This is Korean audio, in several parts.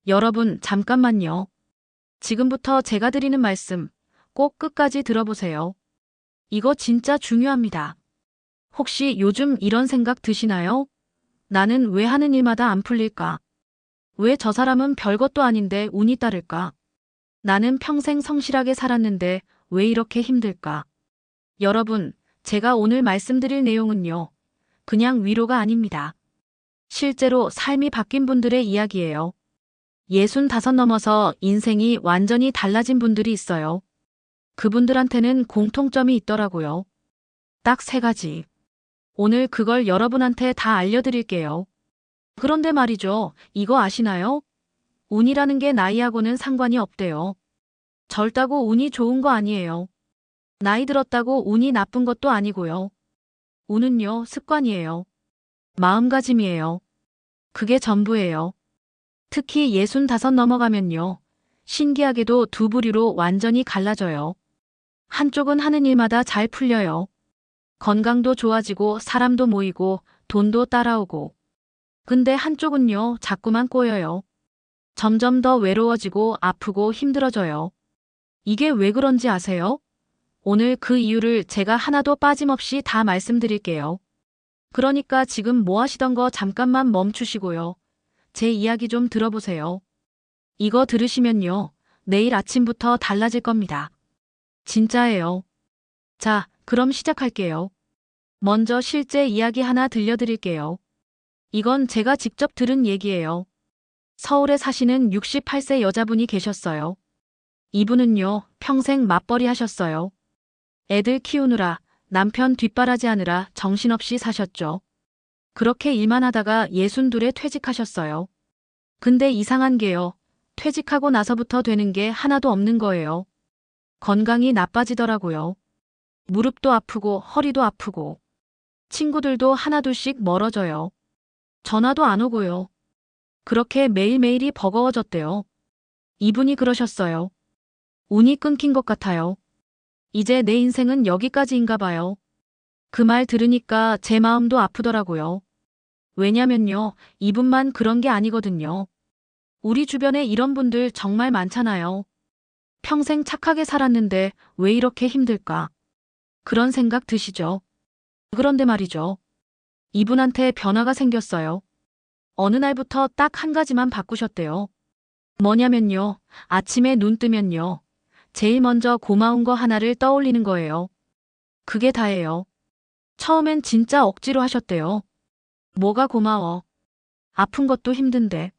여러분, 잠깐만요. 지금부터 제가 드리는 말씀 꼭 끝까지 들어보세요. 이거 진짜 중요합니다. 혹시 요즘 이런 생각 드시나요? 나는 왜 하는 일마다 안 풀릴까? 왜 저 사람은 별것도 아닌데 운이 따를까? 나는 평생 성실하게 살았는데 왜 이렇게 힘들까? 여러분, 제가 오늘 말씀드릴 내용은요. 그냥 위로가 아닙니다. 실제로 삶이 바뀐 분들의 이야기예요. 65 넘어서 인생이 완전히 달라진 분들이 있어요. 그분들한테는 공통점이 있더라고요. 딱 3가지. 오늘 그걸 여러분한테 다 알려드릴게요. 그런데 말이죠. 이거 아시나요? 운이라는 게 나이하고는 상관이 없대요. 젊다고 운이 좋은 거 아니에요. 나이 들었다고 운이 나쁜 것도 아니고요. 운은요, 습관이에요. 마음가짐이에요. 그게 전부예요. 특히 65 넘어가면요. 신기하게도 두 부류로 완전히 갈라져요. 한쪽은 하는 일마다 잘 풀려요. 건강도 좋아지고 사람도 모이고 돈도 따라오고. 근데 한쪽은요, 자꾸만 꼬여요. 점점 더 외로워지고 아프고 힘들어져요. 이게 왜 그런지 아세요? 오늘 그 이유를 제가 하나도 빠짐없이 다 말씀드릴게요. 그러니까 지금 뭐 하시던 거 잠깐만 멈추시고요. 제 이야기 좀 들어보세요. 이거 들으시면요. 내일 아침부터 달라질 겁니다. 진짜예요. 자, 그럼 시작할게요. 먼저 실제 이야기 하나 들려드릴게요. 이건 제가 직접 들은 얘기예요. 서울에 사시는 68세 여자분이 계셨어요. 이분은요, 평생 맞벌이 하셨어요. 애들 키우느라, 남편 뒷바라지 하느라 정신없이 사셨죠. 그렇게 일만 하다가 62에 퇴직하셨어요. 근데 이상한 게요. 퇴직하고 나서부터 되는 게 하나도 없는 거예요. 건강이 나빠지더라고요. 무릎도 아프고 허리도 아프고. 친구들도 하나둘씩 멀어져요. 전화도 안 오고요. 그렇게 매일매일이 버거워졌대요. 이분이 그러셨어요. 운이 끊긴 것 같아요. 이제 내 인생은 여기까지인가 봐요. 그 말 들으니까 제 마음도 아프더라고요. 왜냐면요, 이분만 그런 게 아니거든요. 우리 주변에 이런 분들 정말 많잖아요. 평생 착하게 살았는데 왜 이렇게 힘들까? 그런 생각 드시죠? 그런데 말이죠. 이분한테 변화가 생겼어요. 어느 날부터 딱 한 가지만 바꾸셨대요. 뭐냐면요. 아침에 눈 뜨면요. 제일 먼저 고마운 거 하나를 떠올리는 거예요. 그게 다예요. 처음엔 진짜 억지로 하셨대요. 뭐가 고마워. 아픈 것도 힘든데.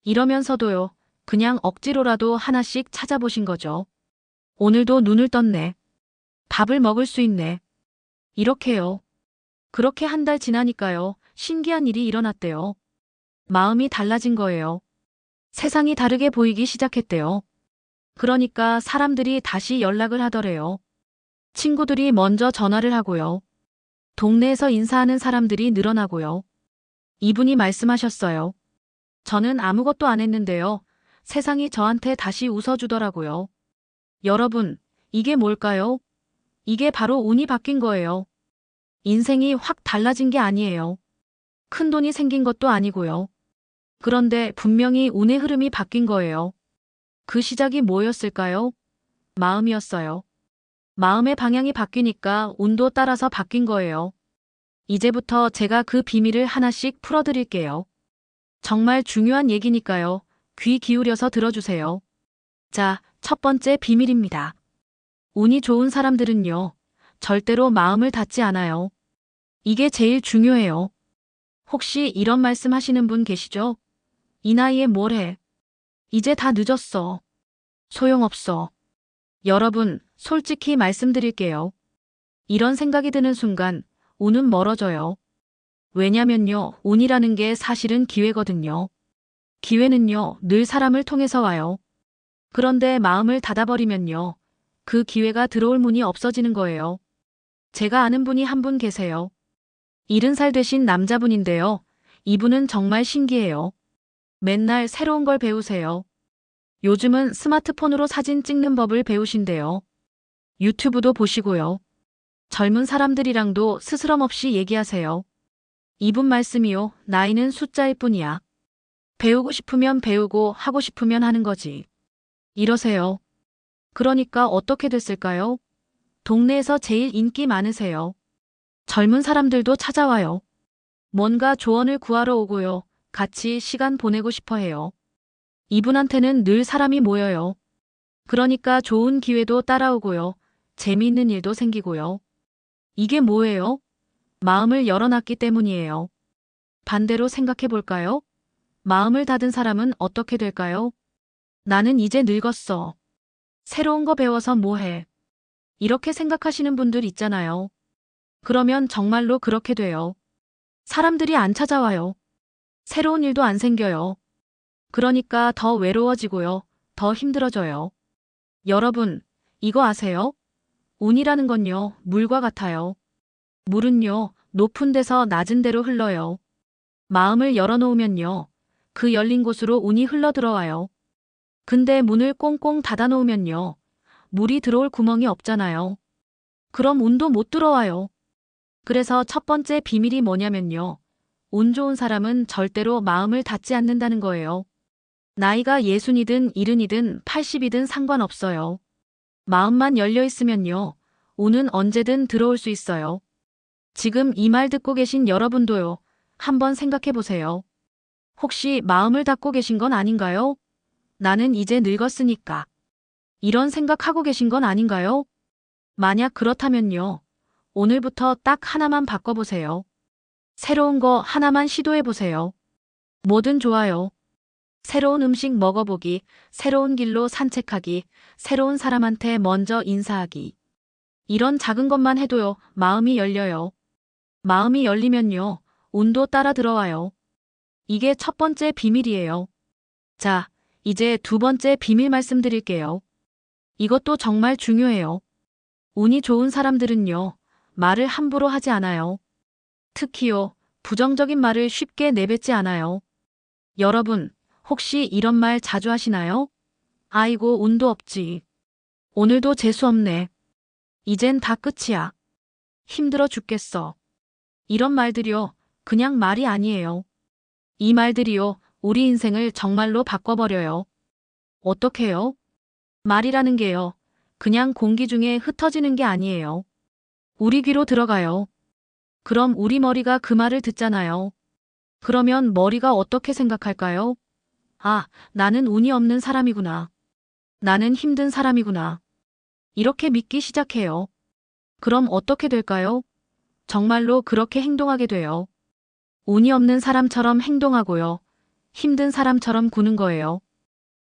이러면서도요. 그냥 억지로라도 하나씩 찾아보신 거죠. 오늘도 눈을 떴네. 밥을 먹을 수 있네. 이렇게요. 그렇게 한 달 지나니까요. 신기한 일이 일어났대요. 마음이 달라진 거예요. 세상이 다르게 보이기 시작했대요. 그러니까 사람들이 다시 연락을 하더래요. 친구들이 먼저 전화를 하고요. 동네에서 인사하는 사람들이 늘어나고요. 이분이 말씀하셨어요. 저는 아무것도 안 했는데요. 세상이 저한테 다시 웃어주더라고요. 여러분, 이게 뭘까요? 이게 바로 운이 바뀐 거예요. 인생이 확 달라진 게 아니에요. 큰 돈이 생긴 것도 아니고요. 그런데 분명히 운의 흐름이 바뀐 거예요. 그 시작이 뭐였을까요? 마음이었어요. 마음의 방향이 바뀌니까 운도 따라서 바뀐 거예요. 이제부터 제가 그 비밀을 하나씩 풀어드릴게요. 정말 중요한 얘기니까요. 귀 기울여서 들어주세요. 자, 첫 번째 비밀입니다. 운이 좋은 사람들은요. 절대로 마음을 닫지 않아요. 이게 제일 중요해요. 혹시 이런 말씀 하시는 분 계시죠? 이 나이에 뭘 해? 이제 다 늦었어. 소용없어. 여러분, 솔직히 말씀드릴게요. 이런 생각이 드는 순간 운은 멀어져요. 왜냐면요, 운이라는 게 사실은 기회거든요. 기회는요, 늘 사람을 통해서 와요. 그런데 마음을 닫아버리면요, 그 기회가 들어올 문이 없어지는 거예요. 제가 아는 분이 한 분 계세요. 70살 되신 남자분인데요. 이분은 정말 신기해요. 맨날 새로운 걸 배우세요. 요즘은 스마트폰으로 사진 찍는 법을 배우신대요. 유튜브도 보시고요. 젊은 사람들이랑도 스스럼 없이 얘기하세요. 이분 말씀이요. 나이는 숫자일 뿐이야. 배우고 싶으면 배우고 하고 싶으면 하는 거지. 이러세요. 그러니까 어떻게 됐을까요? 동네에서 제일 인기 많으세요. 젊은 사람들도 찾아와요. 뭔가 조언을 구하러 오고요. 같이 시간 보내고 싶어 해요. 이분한테는 늘 사람이 모여요. 그러니까 좋은 기회도 따라오고요. 재미있는 일도 생기고요. 이게 뭐예요? 마음을 열어놨기 때문이에요. 반대로 생각해 볼까요? 마음을 닫은 사람은 어떻게 될까요? 나는 이제 늙었어. 새로운 거 배워서 뭐 해? 이렇게 생각하시는 분들 있잖아요. 그러면 정말로 그렇게 돼요. 사람들이 안 찾아와요. 새로운 일도 안 생겨요. 그러니까 더 외로워지고요. 더 힘들어져요. 여러분, 이거 아세요? 운이라는 건요, 물과 같아요. 물은요, 높은 데서 낮은 데로 흘러요. 마음을 열어놓으면요, 그 열린 곳으로 운이 흘러들어와요. 근데 문을 꽁꽁 닫아놓으면요, 물이 들어올 구멍이 없잖아요. 그럼 운도 못 들어와요. 그래서 첫 번째 비밀이 뭐냐면요, 운 좋은 사람은 절대로 마음을 닫지 않는다는 거예요. 나이가 60이든 70이든 80이든 상관없어요. 마음만 열려 있으면요, 운은 언제든 들어올 수 있어요. 지금 이 말 듣고 계신 여러분도요, 한번 생각해 보세요. 혹시 마음을 닫고 계신 건 아닌가요? 나는 이제 늙었으니까. 이런 생각하고 계신 건 아닌가요? 만약 그렇다면요, 오늘부터 딱 하나만 바꿔보세요. 새로운 거 하나만 시도해 보세요. 뭐든 좋아요. 새로운 음식 먹어보기, 새로운 길로 산책하기, 새로운 사람한테 먼저 인사하기. 이런 작은 것만 해도요, 마음이 열려요. 마음이 열리면요, 운도 따라 들어와요. 이게 첫 번째 비밀이에요. 자, 이제 두 번째 비밀 말씀드릴게요. 이것도 정말 중요해요. 운이 좋은 사람들은요, 말을 함부로 하지 않아요. 특히요, 부정적인 말을 쉽게 내뱉지 않아요. 여러분, 혹시 이런 말 자주 하시나요? 아이고, 운도 없지. 오늘도 재수 없네. 이젠 다 끝이야. 힘들어 죽겠어. 이런 말들이요, 그냥 말이 아니에요. 이 말들이요, 우리 인생을 정말로 바꿔버려요. 어떻게요? 말이라는 게요, 그냥 공기 중에 흩어지는 게 아니에요. 우리 귀로 들어가요. 그럼 우리 머리가 그 말을 듣잖아요. 그러면 머리가 어떻게 생각할까요? 아, 나는 운이 없는 사람이구나. 나는 힘든 사람이구나. 이렇게 믿기 시작해요. 그럼 어떻게 될까요? 정말로 그렇게 행동하게 돼요. 운이 없는 사람처럼 행동하고요. 힘든 사람처럼 구는 거예요.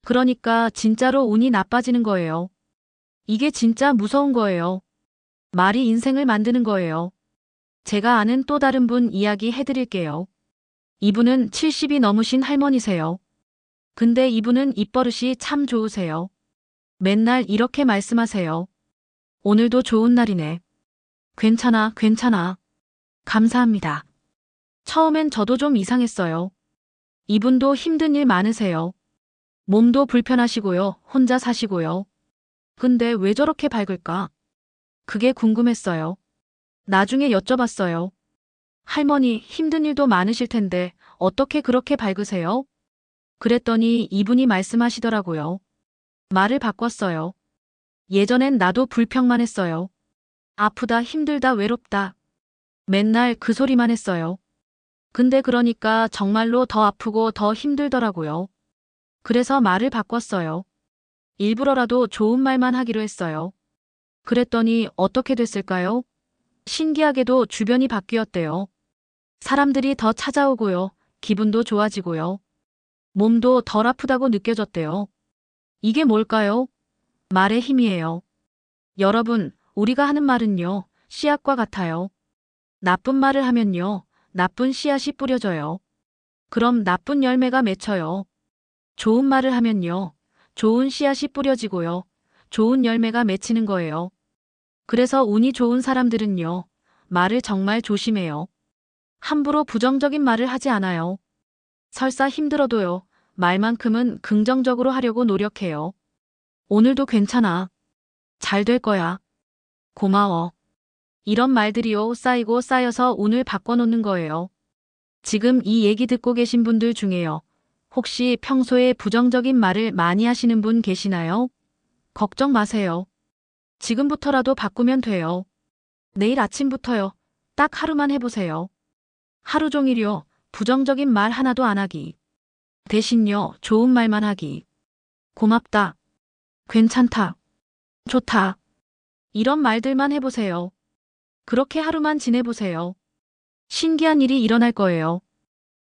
그러니까 진짜로 운이 나빠지는 거예요. 이게 진짜 무서운 거예요. 말이 인생을 만드는 거예요. 제가 아는 또 다른 분 이야기 해드릴게요. 이분은 70이 넘으신 할머니세요. 근데 이분은 입버릇이 참 좋으세요. 맨날 이렇게 말씀하세요. 오늘도 좋은 날이네. 괜찮아, 괜찮아. 감사합니다. 처음엔 저도 좀 이상했어요. 이분도 힘든 일 많으세요. 몸도 불편하시고요. 혼자 사시고요. 근데 왜 저렇게 밝을까? 그게 궁금했어요. 나중에 여쭤봤어요. 할머니, 힘든 일도 많으실 텐데 어떻게 그렇게 밝으세요? 그랬더니 이분이 말씀하시더라고요. 말을 바꿨어요. 예전엔 나도 불평만 했어요. 아프다, 힘들다, 외롭다. 맨날 그 소리만 했어요. 근데 그러니까 정말로 더 아프고 더 힘들더라고요. 그래서 말을 바꿨어요. 일부러라도 좋은 말만 하기로 했어요. 그랬더니 어떻게 됐을까요? 신기하게도 주변이 바뀌었대요. 사람들이 더 찾아오고요. 기분도 좋아지고요. 몸도 덜 아프다고 느껴졌대요. 이게 뭘까요? 말의 힘이에요. 여러분, 우리가 하는 말은요, 씨앗과 같아요. 나쁜 말을 하면요, 나쁜 씨앗이 뿌려져요. 그럼 나쁜 열매가 맺혀요. 좋은 말을 하면요, 좋은 씨앗이 뿌려지고요. 좋은 열매가 맺히는 거예요. 그래서 운이 좋은 사람들은요, 말을 정말 조심해요. 함부로 부정적인 말을 하지 않아요. 설사 힘들어도요, 말만큼은 긍정적으로 하려고 노력해요. 오늘도 괜찮아. 잘 될 거야. 고마워. 이런 말들이요, 쌓이고 쌓여서 운을 바꿔놓는 거예요. 지금 이 얘기 듣고 계신 분들 중에요. 혹시 평소에 부정적인 말을 많이 하시는 분 계시나요? 걱정 마세요. 지금부터라도 바꾸면 돼요. 내일 아침부터요. 딱 하루만 해보세요. 하루 종일요. 부정적인 말 하나도 안 하기. 대신요. 좋은 말만 하기. 고맙다. 괜찮다. 좋다. 이런 말들만 해보세요. 그렇게 하루만 지내보세요. 신기한 일이 일어날 거예요.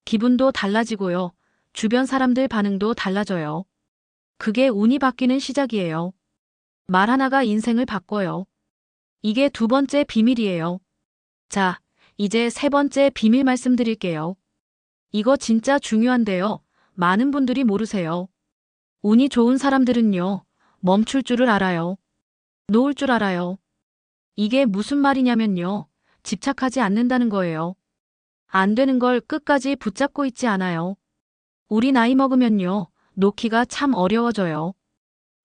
기분도 달라지고요. 주변 사람들 반응도 달라져요. 그게 운이 바뀌는 시작이에요. 말 하나가 인생을 바꿔요. 이게 두 번째 비밀이에요. 자, 이제 세 번째 비밀 말씀드릴게요. 이거 진짜 중요한데요. 많은 분들이 모르세요. 운이 좋은 사람들은요. 멈출 줄을 알아요. 놓을 줄 알아요. 이게 무슨 말이냐면요. 집착하지 않는다는 거예요. 안 되는 걸 끝까지 붙잡고 있지 않아요. 우리 나이 먹으면요. 놓기가 참 어려워져요.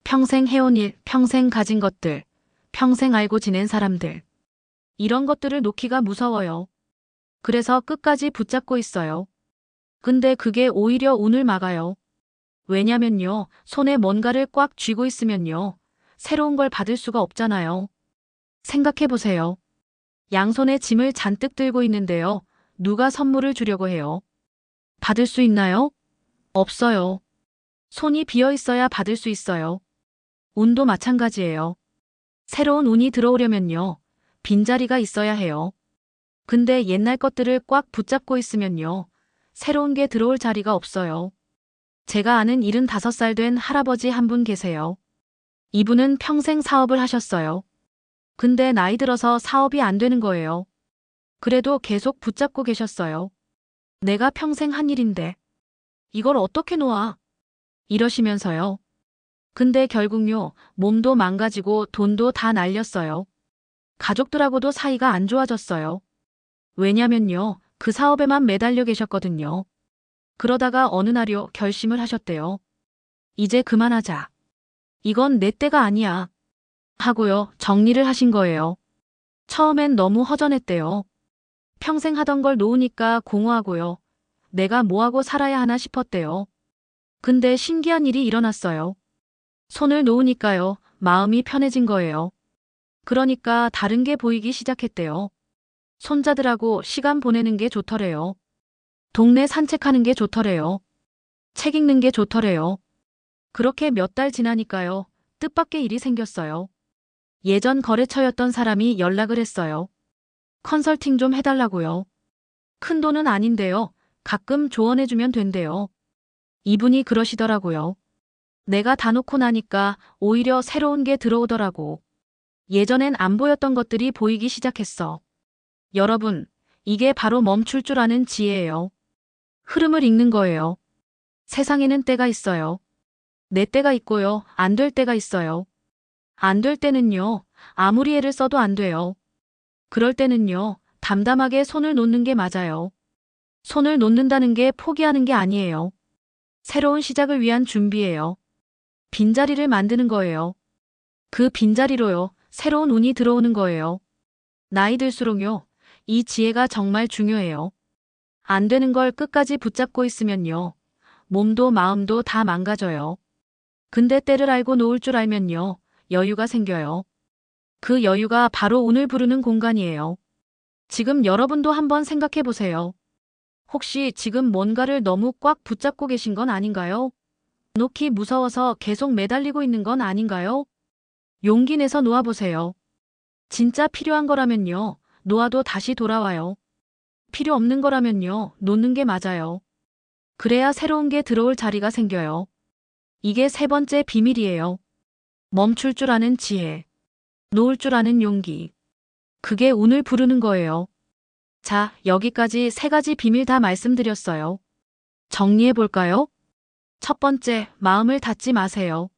평생 해온 일, 평생 가진 것들, 평생 알고 지낸 사람들. 이런 것들을 놓기가 무서워요. 그래서 끝까지 붙잡고 있어요. 근데 그게 오히려 운을 막아요. 왜냐면요. 손에 뭔가를 꽉 쥐고 있으면요. 새로운 걸 받을 수가 없잖아요. 생각해보세요. 양손에 짐을 잔뜩 들고 있는데요. 누가 선물을 주려고 해요? 받을 수 있나요? 없어요. 손이 비어 있어야 받을 수 있어요. 운도 마찬가지예요. 새로운 운이 들어오려면요. 빈자리가 있어야 해요. 근데 옛날 것들을 꽉 붙잡고 있으면요. 새로운 게 들어올 자리가 없어요. 제가 아는 75살 된 할아버지 한 분 계세요. 이분은 평생 사업을 하셨어요. 근데 나이 들어서 사업이 안 되는 거예요. 그래도 계속 붙잡고 계셨어요. 내가 평생 한 일인데 이걸 어떻게 놓아? 이러시면서요. 근데 결국요. 몸도 망가지고 돈도 다 날렸어요. 가족들하고도 사이가 안 좋아졌어요. 왜냐면요. 그 사업에만 매달려 계셨거든요. 그러다가 어느 날요. 결심을 하셨대요. 이제 그만하자. 이건 내 때가 아니야. 하고요. 정리를 하신 거예요. 처음엔 너무 허전했대요. 평생 하던 걸 놓으니까 공허하고요. 내가 뭐하고 살아야 하나 싶었대요. 근데 신기한 일이 일어났어요. 손을 놓으니까요. 마음이 편해진 거예요. 그러니까 다른 게 보이기 시작했대요. 손자들하고 시간 보내는 게 좋더래요. 동네 산책하는 게 좋더래요. 책 읽는 게 좋더래요. 그렇게 몇 달 지나니까요. 뜻밖의 일이 생겼어요. 예전 거래처였던 사람이 연락을 했어요. 컨설팅 좀 해달라고요. 큰 돈은 아닌데요. 가끔 조언해주면 된대요. 이분이 그러시더라고요. 내가 다 놓고 나니까 오히려 새로운 게 들어오더라고. 예전엔 안 보였던 것들이 보이기 시작했어. 여러분, 이게 바로 멈출 줄 아는 지혜예요. 흐름을 읽는 거예요. 세상에는 때가 있어요. 내 때가 있고요. 안 될 때가 있어요. 안 될 때는요. 아무리 애를 써도 안 돼요. 그럴 때는요. 담담하게 손을 놓는 게 맞아요. 손을 놓는다는 게 포기하는 게 아니에요. 새로운 시작을 위한 준비예요. 빈자리를 만드는 거예요. 그 빈자리로요. 새로운 운이 들어오는 거예요. 나이 들수록요. 이 지혜가 정말 중요해요. 안 되는 걸 끝까지 붙잡고 있으면요. 몸도 마음도 다 망가져요. 근데 때를 알고 놓을 줄 알면요. 여유가 생겨요. 그 여유가 바로 운을 부르는 공간이에요. 지금 여러분도 한번 생각해 보세요. 혹시 지금 뭔가를 너무 꽉 붙잡고 계신 건 아닌가요? 놓기 무서워서 계속 매달리고 있는 건 아닌가요? 용기 내서 놓아보세요. 진짜 필요한 거라면요. 놓아도 다시 돌아와요. 필요 없는 거라면요. 놓는 게 맞아요. 그래야 새로운 게 들어올 자리가 생겨요. 이게 세 번째 비밀이에요. 멈출 줄 아는 지혜. 놓을 줄 아는 용기. 그게 운을 부르는 거예요. 자, 여기까지 세 가지 비밀 다 말씀드렸어요. 정리해 볼까요? 첫 번째, 마음을 닫지 마세요.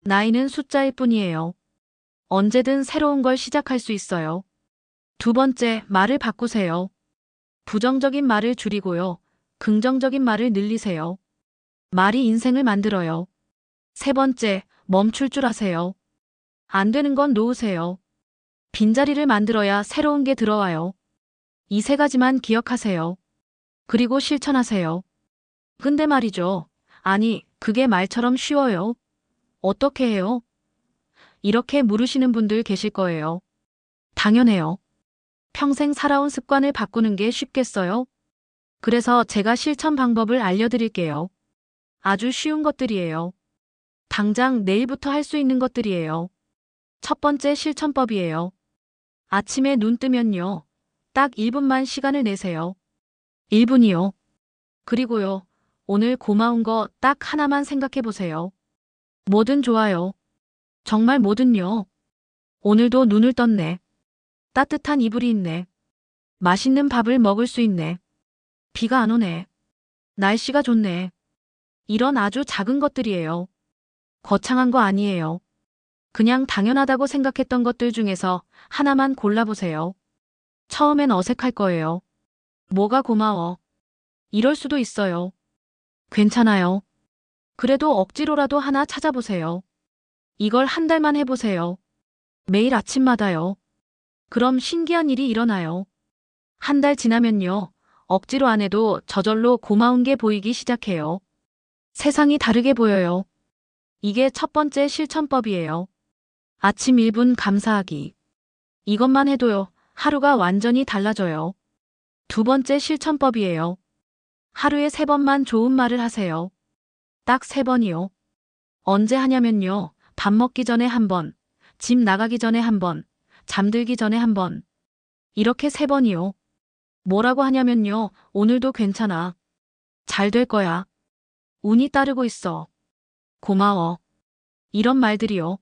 나이는 숫자일 뿐이에요. 언제든 새로운 걸 시작할 수 있어요. 두 번째, 말을 바꾸세요. 부정적인 말을 줄이고요. 긍정적인 말을 늘리세요. 말이 인생을 만들어요. 세 번째, 멈출 줄 아세요. 안 되는 건 놓으세요. 빈자리를 만들어야 새로운 게 들어와요. 이 세 가지만 기억하세요. 그리고 실천하세요. 근데 말이죠. 아니, 그게 말처럼 쉬워요. 어떻게 해요? 이렇게 물으시는 분들 계실 거예요. 당연해요. 평생 살아온 습관을 바꾸는 게 쉽겠어요? 그래서 제가 실천 방법을 알려드릴게요. 아주 쉬운 것들이에요. 당장 내일부터 할 수 있는 것들이에요. 첫 번째 실천법이에요. 아침에 눈 뜨면요. 딱 1분만 시간을 내세요. 1분이요. 그리고요. 오늘 고마운 거 딱 하나만 생각해 보세요. 뭐든 좋아요. 정말 뭐든요. 오늘도 눈을 떴네. 따뜻한 이불이 있네. 맛있는 밥을 먹을 수 있네. 비가 안 오네. 날씨가 좋네. 이런 아주 작은 것들이에요. 거창한 거 아니에요. 그냥 당연하다고 생각했던 것들 중에서 하나만 골라보세요. 처음엔 어색할 거예요. 뭐가 고마워. 이럴 수도 있어요. 괜찮아요. 그래도 억지로라도 하나 찾아보세요. 이걸 한 달만 해보세요. 매일 아침마다요. 그럼 신기한 일이 일어나요. 한 달 지나면요. 억지로 안 해도 저절로 고마운 게 보이기 시작해요. 세상이 다르게 보여요. 이게 첫 번째 실천법이에요. 아침 1분 감사하기. 이것만 해도요. 하루가 완전히 달라져요. 두 번째 실천법이에요. 하루에 3번만 좋은 말을 하세요. 딱 3번이요. 언제 하냐면요. 밥 먹기 전에 1번, 집 나가기 전에 1번, 잠들기 전에 1번. 이렇게 3번이요. 뭐라고 하냐면요. 오늘도 괜찮아. 잘 될 거야. 운이 따르고 있어. 고마워. 이런 말들이요.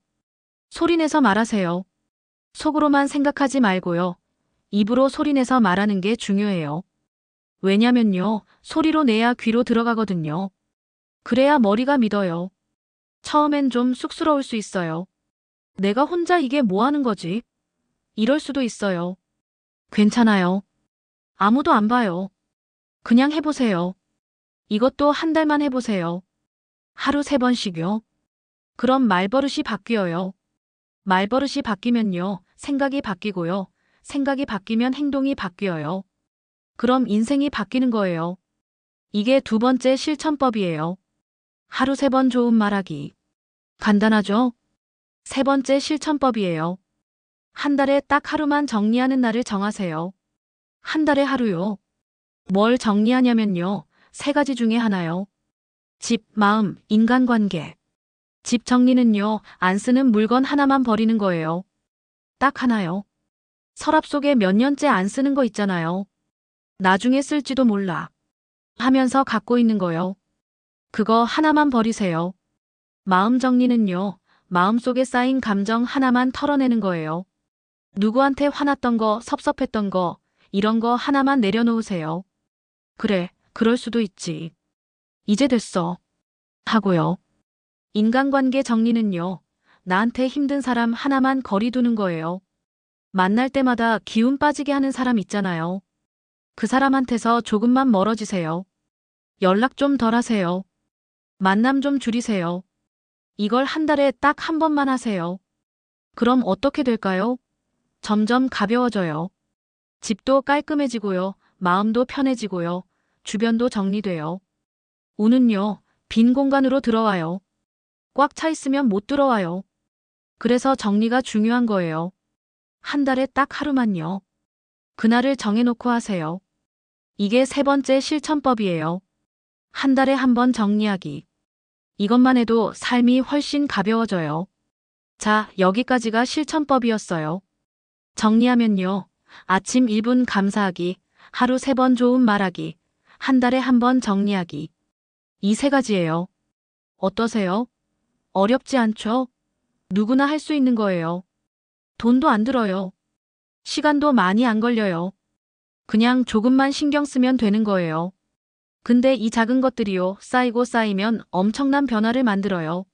소리내서 말하세요. 속으로만 생각하지 말고요. 입으로 소리내서 말하는 게 중요해요. 왜냐면요. 소리로 내야 귀로 들어가거든요. 그래야 머리가 믿어요. 처음엔 좀 쑥스러울 수 있어요. 내가 혼자 이게 뭐 하는 거지? 이럴 수도 있어요. 괜찮아요. 아무도 안 봐요. 그냥 해보세요. 이것도 한 달만 해보세요. 하루 3번씩요. 그럼 말버릇이 바뀌어요. 말버릇이 바뀌면요. 생각이 바뀌고요. 생각이 바뀌면 행동이 바뀌어요. 그럼 인생이 바뀌는 거예요. 이게 두 번째 실천법이에요. 하루 3번 좋은 말하기. 간단하죠? 세 번째 실천법이에요. 한 달에 딱 하루만 정리하는 날을 정하세요. 한 달에 하루요. 뭘 정리하냐면요. 3가지 중에 하나요. 집, 마음, 인간관계. 집 정리는요. 안 쓰는 물건 하나만 버리는 거예요. 딱 하나요. 서랍 속에 몇 년째 안 쓰는 거 있잖아요. 나중에 쓸지도 몰라. 하면서 갖고 있는 거요. 그거 하나만 버리세요. 마음 정리는요. 마음속에 쌓인 감정 하나만 털어내는 거예요. 누구한테 화났던 거, 섭섭했던 거, 이런 거 하나만 내려놓으세요. 그래, 그럴 수도 있지. 이제 됐어. 하고요. 인간관계 정리는요. 나한테 힘든 사람 하나만 거리두는 거예요. 만날 때마다 기운 빠지게 하는 사람 있잖아요. 그 사람한테서 조금만 멀어지세요. 연락 좀 덜 하세요. 만남 좀 줄이세요. 이걸 한 달에 딱 1번만 하세요. 그럼 어떻게 될까요? 점점 가벼워져요. 집도 깔끔해지고요. 마음도 편해지고요. 주변도 정리돼요. 운은요. 빈 공간으로 들어와요. 꽉 차 있으면 못 들어와요. 그래서 정리가 중요한 거예요. 한 달에 딱 하루만요. 그날을 정해놓고 하세요. 이게 세 번째 실천법이에요. 한 달에 1번 정리하기. 이것만 해도 삶이 훨씬 가벼워져요. 자, 여기까지가 실천법이었어요. 정리하면요. 아침 1분 감사하기, 하루 3번 좋은 말하기, 한 달에 1번 정리하기. 이 3가지예요. 어떠세요? 어렵지 않죠? 누구나 할 수 있는 거예요. 돈도 안 들어요. 시간도 많이 안 걸려요. 그냥 조금만 신경 쓰면 되는 거예요. 근데 이 작은 것들이요, 쌓이고 쌓이면 엄청난 변화를 만들어요.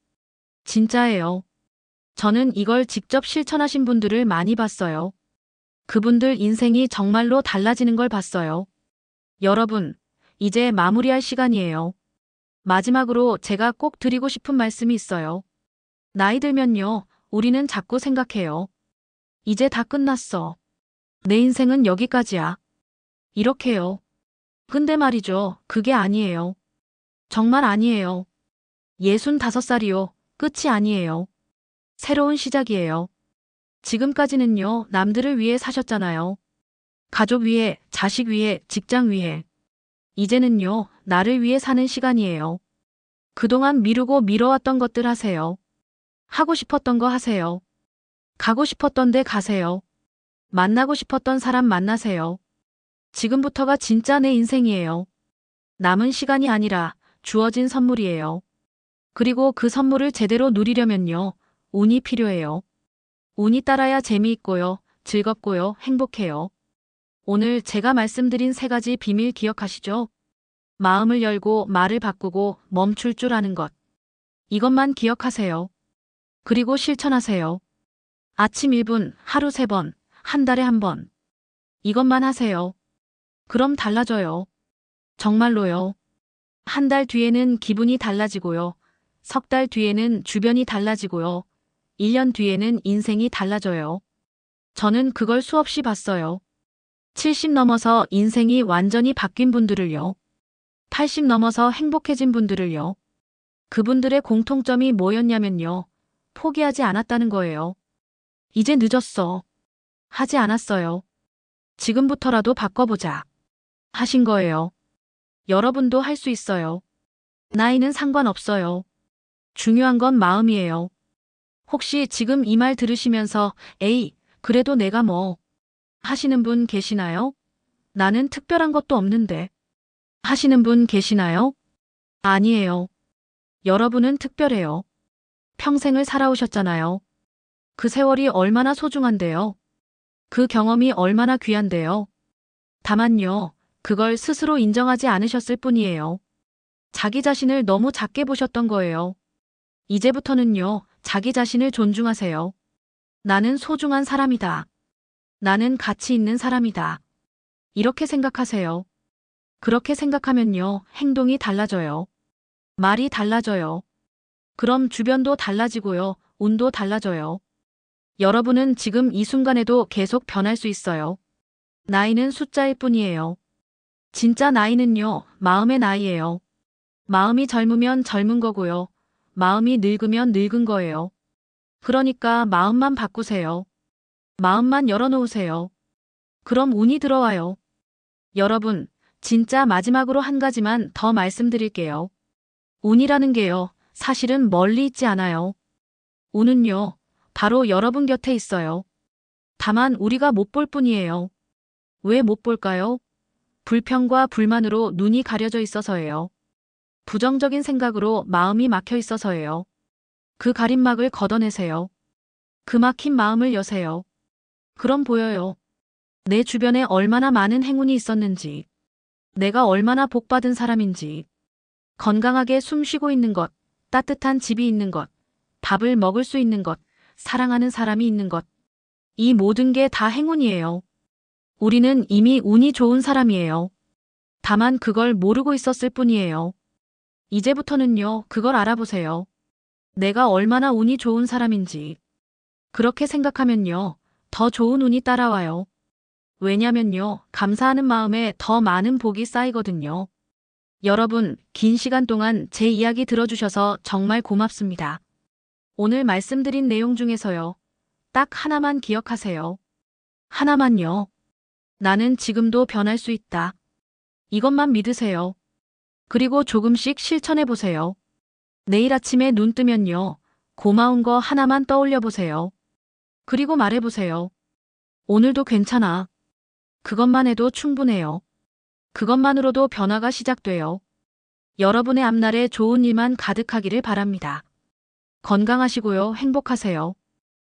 진짜예요. 저는 이걸 직접 실천하신 분들을 많이 봤어요. 그분들 인생이 정말로 달라지는 걸 봤어요. 여러분, 이제 마무리할 시간이에요. 마지막으로 제가 꼭 드리고 싶은 말씀이 있어요. 나이 들면요, 우리는 자꾸 생각해요. 이제 다 끝났어. 내 인생은 여기까지야. 이렇게요. 근데 말이죠, 그게 아니에요. 정말 아니에요. 65살이요. 끝이 아니에요. 새로운 시작이에요. 지금까지는요, 남들을 위해 사셨잖아요. 가족 위해, 자식 위해, 직장 위해. 이제는요, 나를 위해 사는 시간이에요. 그동안 미루고 미뤄왔던 것들 하세요. 하고 싶었던 거 하세요. 가고 싶었던 데 가세요. 만나고 싶었던 사람 만나세요. 지금부터가 진짜 내 인생이에요. 남은 시간이 아니라 주어진 선물이에요. 그리고 그 선물을 제대로 누리려면요, 운이 필요해요. 운이 따라야 재미있고요, 즐겁고요, 행복해요. 오늘 제가 말씀드린 3가지 비밀 기억하시죠? 마음을 열고 말을 바꾸고 멈출 줄 아는 것. 이것만 기억하세요. 그리고 실천하세요. 아침 1분, 하루 3번, 한 달에 1번. 이것만 하세요. 그럼 달라져요. 정말로요. 한 달 뒤에는 기분이 달라지고요. 석 달 뒤에는 주변이 달라지고요. 1년 뒤에는 인생이 달라져요. 저는 그걸 수없이 봤어요. 70 넘어서 인생이 완전히 바뀐 분들을요. 80 넘어서 행복해진 분들을요. 그분들의 공통점이 뭐였냐면요. 포기하지 않았다는 거예요. 이제 늦었어. 하지 않았어요. 지금부터라도 바꿔보자. 하신 거예요. 여러분도 할 수 있어요. 나이는 상관없어요. 중요한 건 마음이에요. 혹시 지금 이 말 들으시면서 에이, 그래도 내가 뭐 하시는 분 계시나요? 나는 특별한 것도 없는데 하시는 분 계시나요? 아니에요. 여러분은 특별해요. 평생을 살아오셨잖아요. 그 세월이 얼마나 소중한데요. 그 경험이 얼마나 귀한데요. 다만요, 그걸 스스로 인정하지 않으셨을 뿐이에요. 자기 자신을 너무 작게 보셨던 거예요. 이제부터는요, 자기 자신을 존중하세요. 나는 소중한 사람이다. 나는 가치 있는 사람이다. 이렇게 생각하세요. 그렇게 생각하면요, 행동이 달라져요. 말이 달라져요. 그럼 주변도 달라지고요, 운도 달라져요. 여러분은 지금 이 순간에도 계속 변할 수 있어요. 나이는 숫자일 뿐이에요. 진짜 나이는요, 마음의 나이예요. 마음이 젊으면 젊은 거고요. 마음이 늙으면 늙은 거예요. 그러니까 마음만 바꾸세요. 마음만 열어놓으세요. 그럼 운이 들어와요. 여러분, 진짜 마지막으로 한 가지만 더 말씀드릴게요. 운이라는 게요, 사실은 멀리 있지 않아요. 운은요, 바로 여러분 곁에 있어요. 다만 우리가 못 볼 뿐이에요. 왜 못 볼까요? 불평과 불만으로 눈이 가려져 있어서예요. 부정적인 생각으로 마음이 막혀 있어서예요. 그 가림막을 걷어내세요. 그 막힌 마음을 여세요. 그럼 보여요. 내 주변에 얼마나 많은 행운이 있었는지, 내가 얼마나 복받은 사람인지, 건강하게 숨 쉬고 있는 것, 따뜻한 집이 있는 것, 밥을 먹을 수 있는 것, 사랑하는 사람이 있는 것. 이 모든 게 다 행운이에요. 우리는 이미 운이 좋은 사람이에요. 다만 그걸 모르고 있었을 뿐이에요. 이제부터는요, 그걸 알아보세요. 내가 얼마나 운이 좋은 사람인지. 그렇게 생각하면요, 더 좋은 운이 따라와요. 왜냐면요, 감사하는 마음에 더 많은 복이 쌓이거든요. 여러분, 긴 시간 동안 제 이야기 들어주셔서 정말 고맙습니다. 오늘 말씀드린 내용 중에서요, 딱 하나만 기억하세요. 하나만요. 나는 지금도 변할 수 있다. 이것만 믿으세요. 그리고 조금씩 실천해 보세요. 내일 아침에 눈 뜨면요, 고마운 거 하나만 떠올려 보세요. 그리고 말해 보세요. 오늘도 괜찮아. 그것만 해도 충분해요. 그것만으로도 변화가 시작돼요. 여러분의 앞날에 좋은 일만 가득하기를 바랍니다. 건강하시고요, 행복하세요.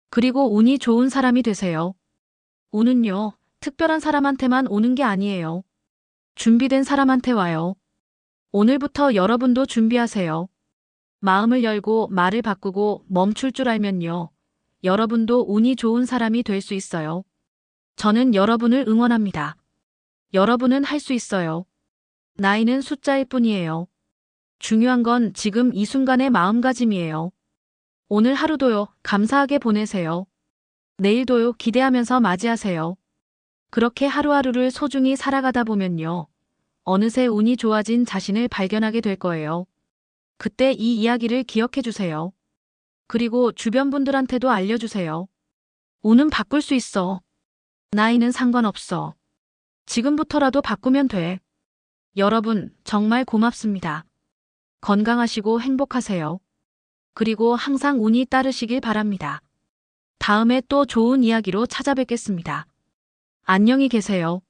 그리고 운이 좋은 사람이 되세요. 운은요, 특별한 사람한테만 오는 게 아니에요. 준비된 사람한테 와요. 오늘부터 여러분도 준비하세요. 마음을 열고 말을 바꾸고 멈출 줄 알면요. 여러분도 운이 좋은 사람이 될 수 있어요. 저는 여러분을 응원합니다. 여러분은 할 수 있어요. 나이는 숫자일 뿐이에요. 중요한 건 지금 이 순간의 마음가짐이에요. 오늘 하루도요, 감사하게 보내세요. 내일도요, 기대하면서 맞이하세요. 그렇게 하루하루를 소중히 살아가다 보면요. 어느새 운이 좋아진 자신을 발견하게 될 거예요. 그때 이 이야기를 기억해 주세요. 그리고 주변 분들한테도 알려주세요. 운은 바꿀 수 있어. 나이는 상관없어. 지금부터라도 바꾸면 돼. 여러분, 정말 고맙습니다. 건강하시고 행복하세요. 그리고 항상 운이 따르시길 바랍니다. 다음에 또 좋은 이야기로 찾아뵙겠습니다. 안녕히 계세요.